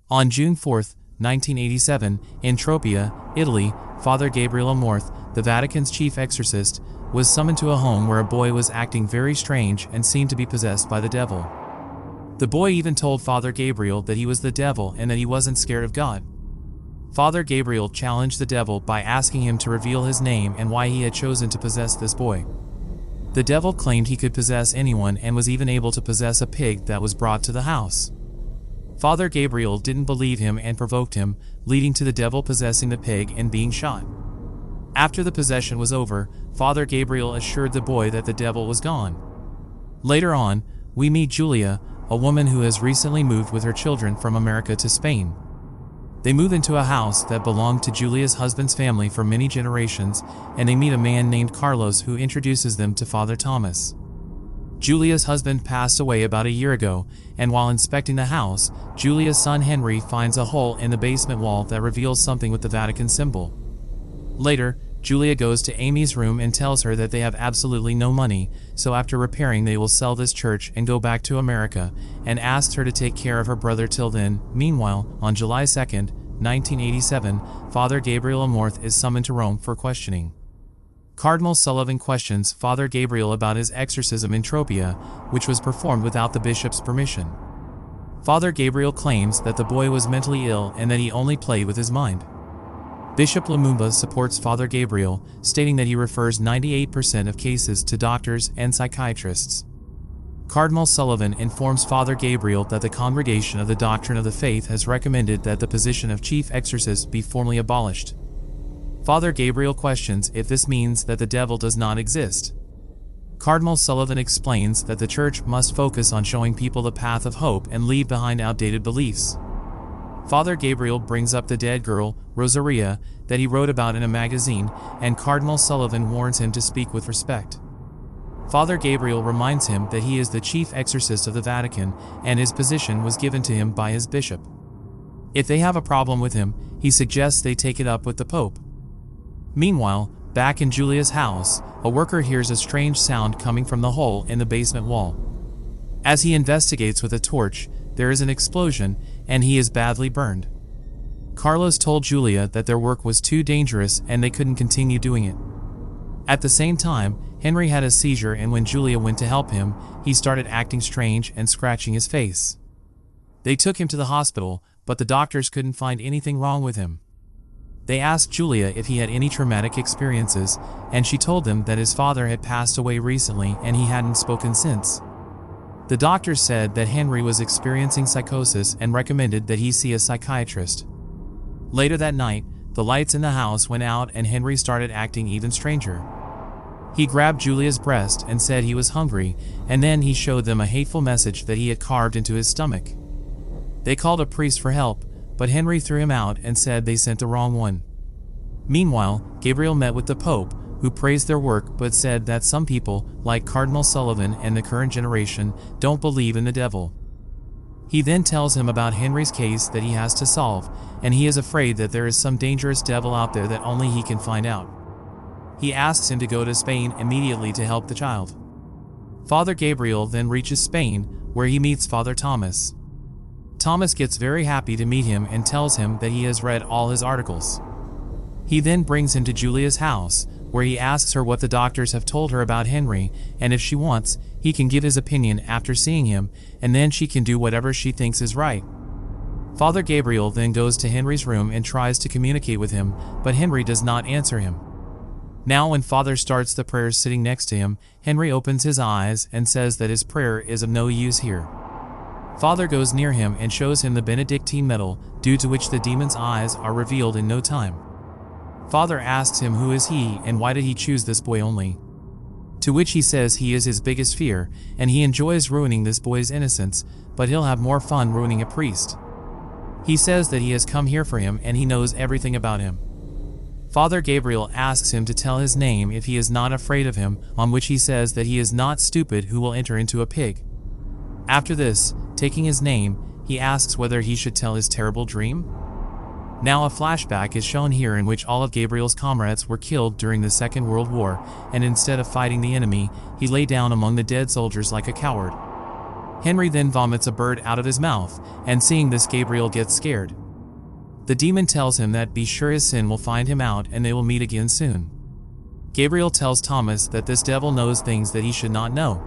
On June 4, 1987, in Tropea, Italy, Father Gabriele Amorth, the Vatican's chief exorcist, was summoned to a home where a boy was acting very strange and seemed to be possessed by the devil. The boy even told Father Gabriele that he was the devil and that he wasn't scared of God. Father Gabriele challenged the devil by asking him to reveal his name and why he had chosen to possess this boy. The devil claimed he could possess anyone and was even able to possess a pig that was brought to the house. Father Gabriele didn't believe him and provoked him, leading to the devil possessing the pig and being shot. After the possession was over, Father Gabriele assured the boy that the devil was gone. Later on, we meet Julia, a woman who has recently moved with her children from America to Spain. They move into a house that belonged to Julia's husband's family for many generations, and they meet a man named Carlos who introduces them to Father Thomas. Julia's husband passed away about a year ago, and while inspecting the house, Julia's son Henry finds a hole in the basement wall that reveals something with the Vatican symbol. Later, Julia goes to Amy's room and tells her that they have absolutely no money, so after repairing they will sell this church and go back to America, and asks her to take care of her brother till then. Meanwhile, on July 2, 1987, Father Gabriele Amorth is summoned to Rome for questioning. Cardinal Sullivan questions Father Gabriele about his exorcism in Tropea, which was performed without the bishop's permission. Father Gabriele claims that the boy was mentally ill and that he only played with his mind. Bishop Lumumba supports Father Gabriele, stating that he refers 98% of cases to doctors and psychiatrists. Cardinal Sullivan informs Father Gabriele that the Congregation of the Doctrine of the Faith has recommended that the position of chief exorcist be formally abolished. Father Gabriele questions if this means that the devil does not exist. Cardinal Sullivan explains that the Church must focus on showing people the path of hope and leave behind outdated beliefs. Father Gabriele brings up the dead girl, Rosaria, that he wrote about in a magazine, and Cardinal Sullivan warns him to speak with respect. Father Gabriele reminds him that he is the chief exorcist of the Vatican, and his position was given to him by his bishop. If they have a problem with him, he suggests they take it up with the Pope. Meanwhile, back in Julia's house, a worker hears a strange sound coming from the hole in the basement wall. As he investigates with a torch, there is an explosion, and he is badly burned. Carlos told Julia that their work was too dangerous and they couldn't continue doing it. At the same time, Henry had a seizure, and when Julia went to help him, he started acting strange and scratching his face. They took him to the hospital, but the doctors couldn't find anything wrong with him. They asked Julia if he had any traumatic experiences, and she told them that his father had passed away recently and he hadn't spoken since. The doctors said that Henry was experiencing psychosis and recommended that he see a psychiatrist. Later that night, the lights in the house went out and Henry started acting even stranger. He grabbed Julia's breast and said he was hungry, and then he showed them a hateful message that he had carved into his stomach. They called a priest for help, but Henry threw him out and said they sent the wrong one. Meanwhile, Gabriele met with the Pope, who praised their work but said that some people, like Cardinal Sullivan and the current generation, don't believe in the devil. He then tells him about Henry's case that he has to solve, and he is afraid that there is some dangerous devil out there that only he can find out. He asks him to go to Spain immediately to help the child. Father Gabriele then reaches Spain, where he meets Father Thomas. Thomas gets very happy to meet him and tells him that he has read all his articles. He then brings him to Julia's house, where he asks her what the doctors have told her about Henry, and if she wants, he can give his opinion after seeing him, and then she can do whatever she thinks is right. Father Gabriele then goes to Henry's room and tries to communicate with him, but Henry does not answer him. Now when Father starts the prayers sitting next to him, Henry opens his eyes and says that his prayer is of no use here. Father goes near him and shows him the Benedictine medal, due to which the demon's eyes are revealed in no time. Father asks him who is he and why did he choose this boy only. To which he says he is his biggest fear, and he enjoys ruining this boy's innocence, but he'll have more fun ruining a priest. He says that he has come here for him and he knows everything about him. Father Gabriele asks him to tell his name if he is not afraid of him, on which he says that he is not stupid who will enter into a pig. After this, taking his name, he asks whether he should tell his terrible dream. Now a flashback is shown here in which all of Gabriel's comrades were killed during the Second World War, and instead of fighting the enemy, he lay down among the dead soldiers like a coward. Henry then vomits a bird out of his mouth, and seeing this, Gabriel gets scared. The demon tells him that be sure his sin will find him out and they will meet again soon. Gabriel tells Thomas that this devil knows things that he should not know.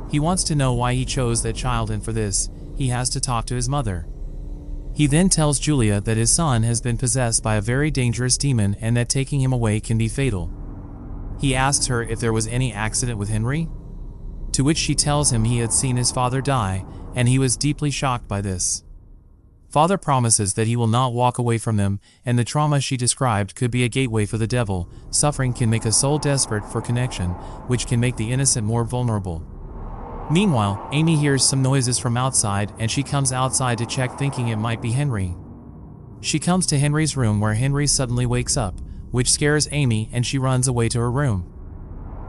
He wants to know why he chose that child, and for this, he has to talk to his mother. He then tells Julia that his son has been possessed by a very dangerous demon and that taking him away can be fatal. He asks her if there was any accident with Henry, to which she tells him he had seen his father die, and he was deeply shocked by this. Father promises that he will not walk away from them, and the trauma she described could be a gateway for the devil. Suffering can make a soul desperate for connection, which can make the innocent more vulnerable. Meanwhile, Amy hears some noises from outside and she comes outside to check, thinking it might be Henry. She comes to Henry's room where Henry suddenly wakes up, which scares Amy and she runs away to her room.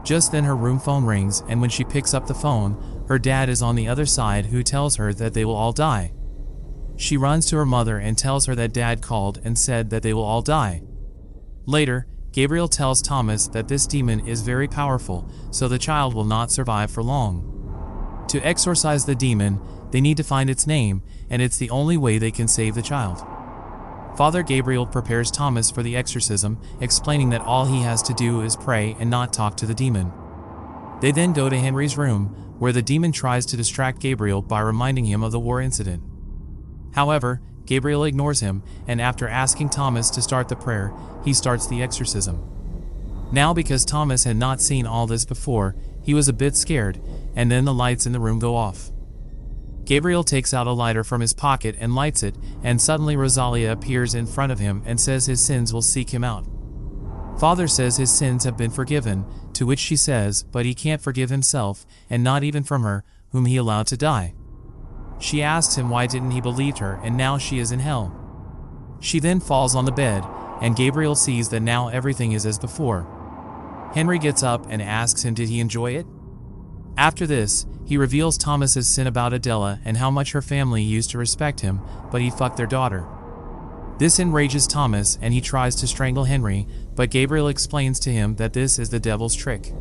Just then her room phone rings, and when she picks up the phone, her dad is on the other side, who tells her that they will all die. She runs to her mother and tells her that dad called and said that they will all die. Later, Gabriel tells Thomas that this demon is very powerful, so the child will not survive for long. To exorcise the demon, they need to find its name, and it's the only way they can save the child. Father Gabriel prepares Thomas for the exorcism, explaining that all he has to do is pray and not talk to the demon. They then go to Henry's room, where the demon tries to distract Gabriel by reminding him of the war incident. However, Gabriel ignores him, and after asking Thomas to start the prayer, he starts the exorcism. Now, because Thomas had not seen all this before, he was a bit scared, and then the lights in the room go off. Gabriel takes out a lighter from his pocket and lights it, and suddenly Rosalia appears in front of him and says his sins will seek him out. Father says his sins have been forgiven, to which she says, but he can't forgive himself, and not even from her, whom he allowed to die. She asks him why didn't he believe her, and now she is in hell. She then falls on the bed, and Gabriel sees that now everything is as before. Henry gets up and asks him did he enjoy it? After this, he reveals Thomas's sin about Adela and how much her family used to respect him, but he fucked their daughter. This enrages Thomas and he tries to strangle Henry, but Gabriel explains to him that this is the devil's trick.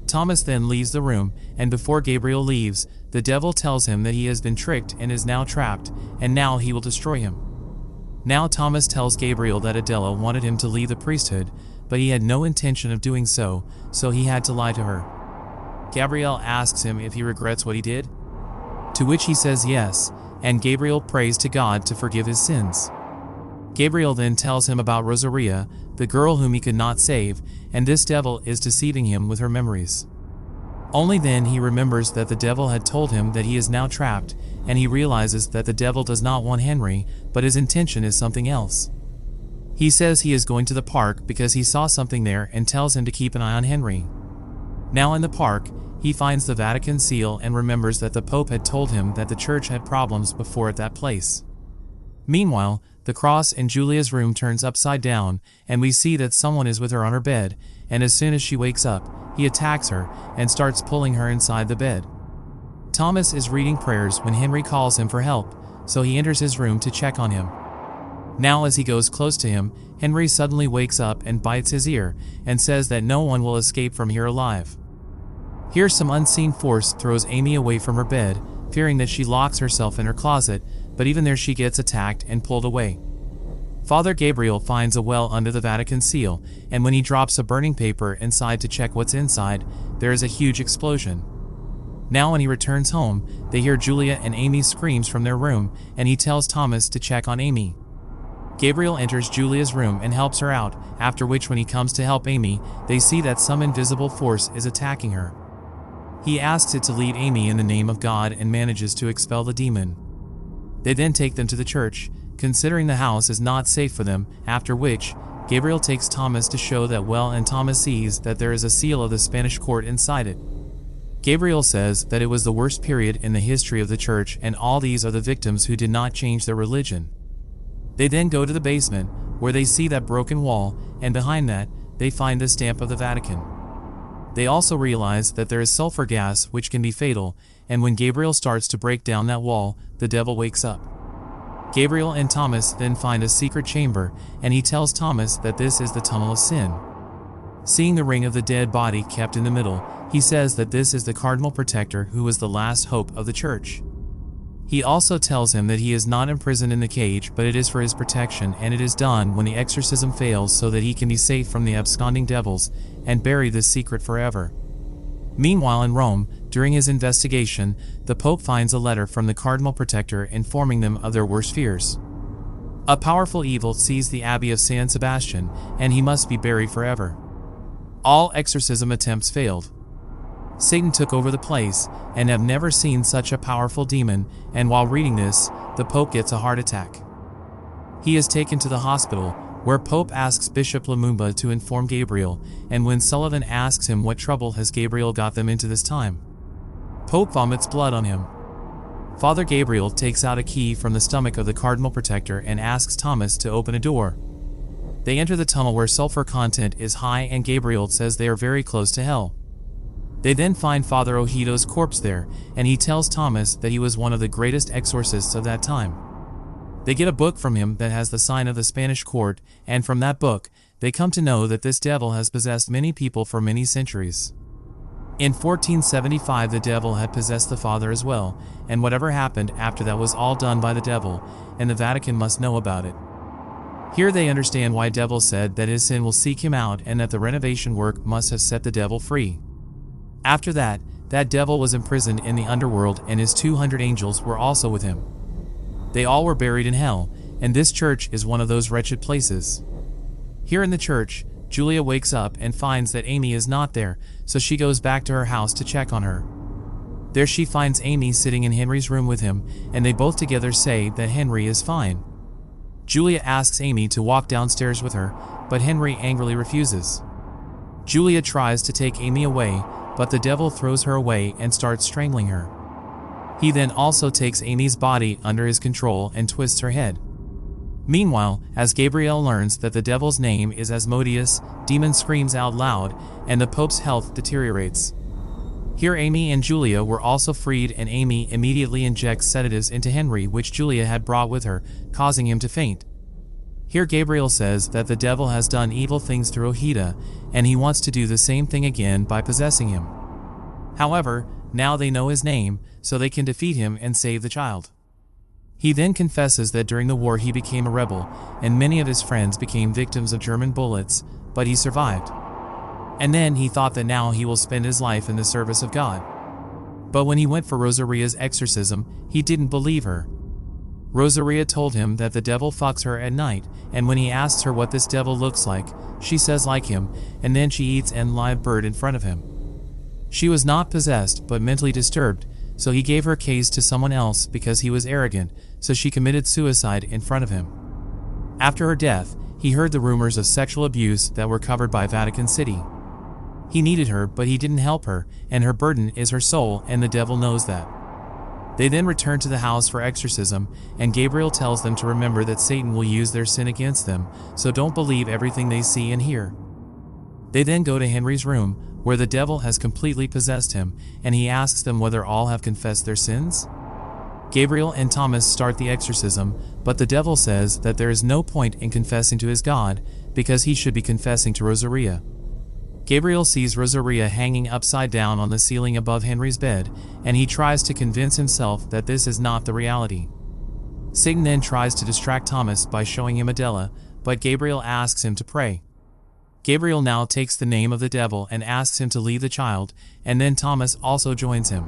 Thomas then leaves the room, and before Gabriel leaves, the devil tells him that he has been tricked and is now trapped, and now he will destroy him. Now Thomas tells Gabriel that Adela wanted him to leave the priesthood, but he had no intention of doing so, so he had to lie to her. Gabriel asks him if he regrets what he did, to which he says yes, and Gabriel prays to God to forgive his sins. Gabriel then tells him about Rosaria, the girl whom he could not save, and this devil is deceiving him with her memories. Only then he remembers that the devil had told him that he is now trapped, and he realizes that the devil does not want Henry, but his intention is something else. He says he is going to the park because he saw something there and tells him to keep an eye on Henry. Now in the park, he finds the Vatican seal and remembers that the Pope had told him that the church had problems before at that place. Meanwhile, the cross in Julia's room turns upside down, and we see that someone is with her on her bed, and as soon as she wakes up, he attacks her and starts pulling her inside the bed. Thomas is reading prayers when Henry calls him for help, so he enters his room to check on him. Now as he goes close to him, Henry suddenly wakes up and bites his ear, and says that no one will escape from here alive. Here some unseen force throws Amy away from her bed, fearing that she locks herself in her closet, but even there she gets attacked and pulled away. Father Gabriel finds a well under the Vatican seal, and when he drops a burning paper inside to check what's inside, there is a huge explosion. Now when he returns home, they hear Julia and Amy's screams from their room, and he tells Thomas to check on Amy. Gabriel enters Julia's room and helps her out, after which when he comes to help Amy, they see that some invisible force is attacking her. He asks it to lead Amy in the name of God and manages to expel the demon. They then take them to the church, considering the house is not safe for them, after which, Gabriel takes Thomas to show that well, and Thomas sees that there is a seal of the Spanish court inside it. Gabriel says that it was the worst period in the history of the church, and all these are the victims who did not change their religion. They then go to the basement, where they see that broken wall, and behind that, they find the stamp of the Vatican. They also realize that there is sulfur gas which can be fatal, and when Gabriel starts to break down that wall, the devil wakes up. Gabriel and Thomas then find a secret chamber, and he tells Thomas that this is the tunnel of sin. Seeing the ring of the dead body kept in the middle, he says that this is the cardinal protector who was the last hope of the church. He also tells him that he is not imprisoned in the cage, but it is for his protection, and it is done when the exorcism fails so that he can be safe from the absconding devils and bury this secret forever. Meanwhile in Rome, during his investigation, the Pope finds a letter from the cardinal protector informing them of their worst fears. A powerful evil seized the abbey of San Sebastian, and he must be buried forever. All exorcism attempts failed. Satan took over the place, and have never seen such a powerful demon, and while reading this, the Pope gets a heart attack. He is taken to the hospital, where Pope asks Bishop Lumumba to inform Gabriel, and when Sullivan asks him what trouble has Gabriel got them into this time, Pope vomits blood on him. Father Gabriel takes out a key from the stomach of the cardinal protector and asks Thomas to open a door. They enter the tunnel where sulfur content is high, and Gabriel says they are very close to hell. They then find Father Ojito's corpse there, and he tells Thomas that he was one of the greatest exorcists of that time. They get a book from him that has the sign of the Spanish court, and from that book, they come to know that this devil has possessed many people for many centuries. In 1475 the devil had possessed the father as well, and whatever happened after that was all done by the devil, and the Vatican must know about it. Here they understand why devil said that his sin will seek him out, and that the renovation work must have set the devil free. After that, that devil was imprisoned in the underworld, and his 200 angels were also with him. They all were buried in hell, and this church is one of those wretched places. Here in the church, Julia wakes up and finds that Amy is not there, so she goes back to her house to check on her. There she finds Amy sitting in Henry's room with him, and they both together say that Henry is fine. Julia asks Amy to walk downstairs with her, but Henry angrily refuses. Julia tries to take Amy away, but the devil throws her away and starts strangling her. He then also takes Amy's body under his control and twists her head. Meanwhile, as Gabriel learns that the devil's name is Asmodeus, demon screams out loud, and the Pope's health deteriorates. Here Amy and Julia were also freed, and Amy immediately injects sedatives into Henry, which Julia had brought with her, causing him to faint. Here Gabriel says that the devil has done evil things through Ojita, and he wants to do the same thing again by possessing him. However, now they know his name, so they can defeat him and save the child. He then confesses that during the war he became a rebel, and many of his friends became victims of German bullets, but he survived. And then he thought that now he will spend his life in the service of God. But when he went for Rosaria's exorcism, he didn't believe her. Rosaria told him that the devil fucks her at night, and when he asks her what this devil looks like, she says like him, and then she eats an live bird in front of him. She was not possessed but mentally disturbed, so he gave her case to someone else because he was arrogant, so she committed suicide in front of him. After her death, he heard the rumors of sexual abuse that were covered by Vatican City. He needed her, but he didn't help her, and her burden is her soul, and the devil knows that. They then return to the house for exorcism, and Gabriel tells them to remember that Satan will use their sin against them, so don't believe everything they see and hear. They then go to Henry's room, where the devil has completely possessed him, and he asks them whether all have confessed their sins. Gabriel and Thomas start the exorcism, but the devil says that there is no point in confessing to his God, because he should be confessing to Rosaria. Gabriel sees Rosaria hanging upside down on the ceiling above Henry's bed, and he tries to convince himself that this is not the reality. Satan then tries to distract Thomas by showing him Adela, but Gabriel asks him to pray. Gabriel now takes the name of the devil and asks him to leave the child, and then Thomas also joins him.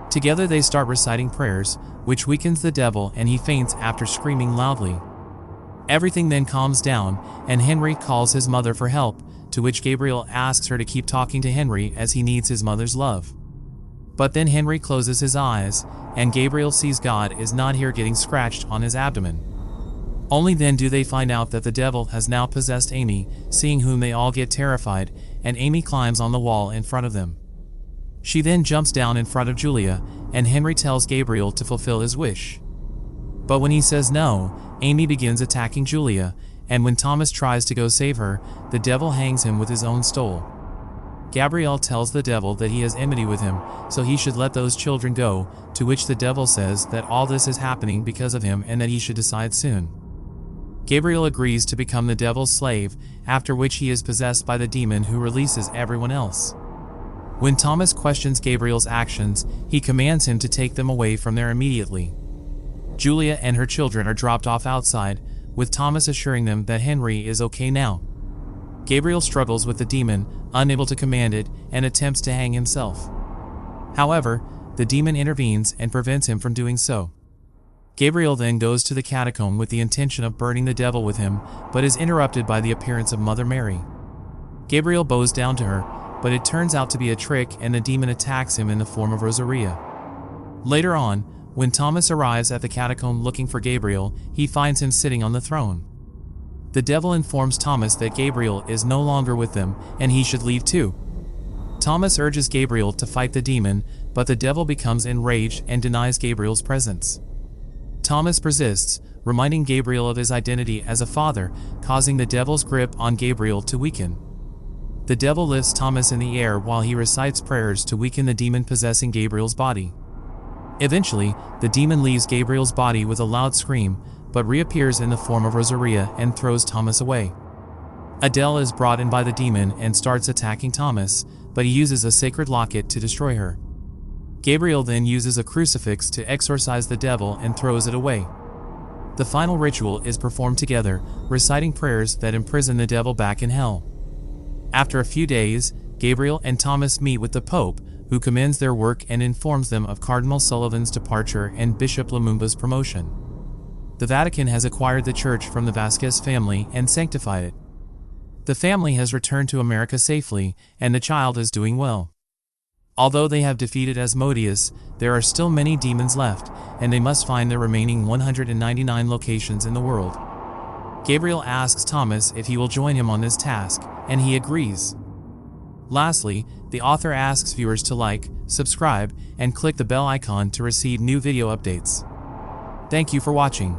Together they start reciting prayers, which weakens the devil, and he faints after screaming loudly. Everything then calms down, and Henry calls his mother for help, to which Gabriel asks her to keep talking to Henry as he needs his mother's love. But then Henry closes his eyes, and Gabriel sees God is not here, getting scratched on his abdomen. Only then do they find out that the devil has now possessed Amy, seeing whom they all get terrified, and Amy climbs on the wall in front of them. She then jumps down in front of Julia, and Henry tells Gabriel to fulfill his wish. But when he says no, Amy begins attacking Julia, and when Thomas tries to go save her, the devil hangs him with his own stole. Gabriel tells the devil that he has enmity with him, so he should let those children go, to which the devil says that all this is happening because of him and that he should decide soon. Gabriel agrees to become the devil's slave, after which he is possessed by the demon who releases everyone else. When Thomas questions Gabriel's actions, he commands him to take them away from there immediately. Julia and her children are dropped off outside, with Thomas assuring them that Henry is okay now. Gabriel struggles with the demon, unable to command it, and attempts to hang himself. However, the demon intervenes and prevents him from doing so. Gabriel then goes to the catacomb with the intention of burning the devil with him, but is interrupted by the appearance of Mother Mary. Gabriel bows down to her, but it turns out to be a trick and the demon attacks him in the form of Rosaria. Later on, when Thomas arrives at the catacomb looking for Gabriel, he finds him sitting on the throne. The devil informs Thomas that Gabriel is no longer with them and he should leave too. Thomas urges Gabriel to fight the demon, but the devil becomes enraged and denies Gabriel's presence. Thomas persists, reminding Gabriel of his identity as a father, causing the devil's grip on Gabriel to weaken. The devil lifts Thomas in the air while he recites prayers to weaken the demon possessing Gabriel's body. Eventually, the demon leaves Gabriel's body with a loud scream, but reappears in the form of Rosaria and throws Thomas away. Adele is brought in by the demon and starts attacking Thomas, but he uses a sacred locket to destroy her. Gabriel then uses a crucifix to exorcise the devil and throws it away. The final ritual is performed together, reciting prayers that imprison the devil back in hell. After a few days, Gabriel and Thomas meet with the Pope, who commends their work and informs them of Cardinal Sullivan's departure and Bishop Lumumba's promotion. The Vatican has acquired the church from the Vasquez family and sanctified it. The family has returned to America safely, and the child is doing well. Although they have defeated Asmodeus, there are still many demons left, and they must find the remaining 199 locations in the world. Gabriel asks Thomas if he will join him on this task, and he agrees. Lastly, the author asks viewers to like, subscribe, and click the bell icon to receive new video updates. Thank you for watching.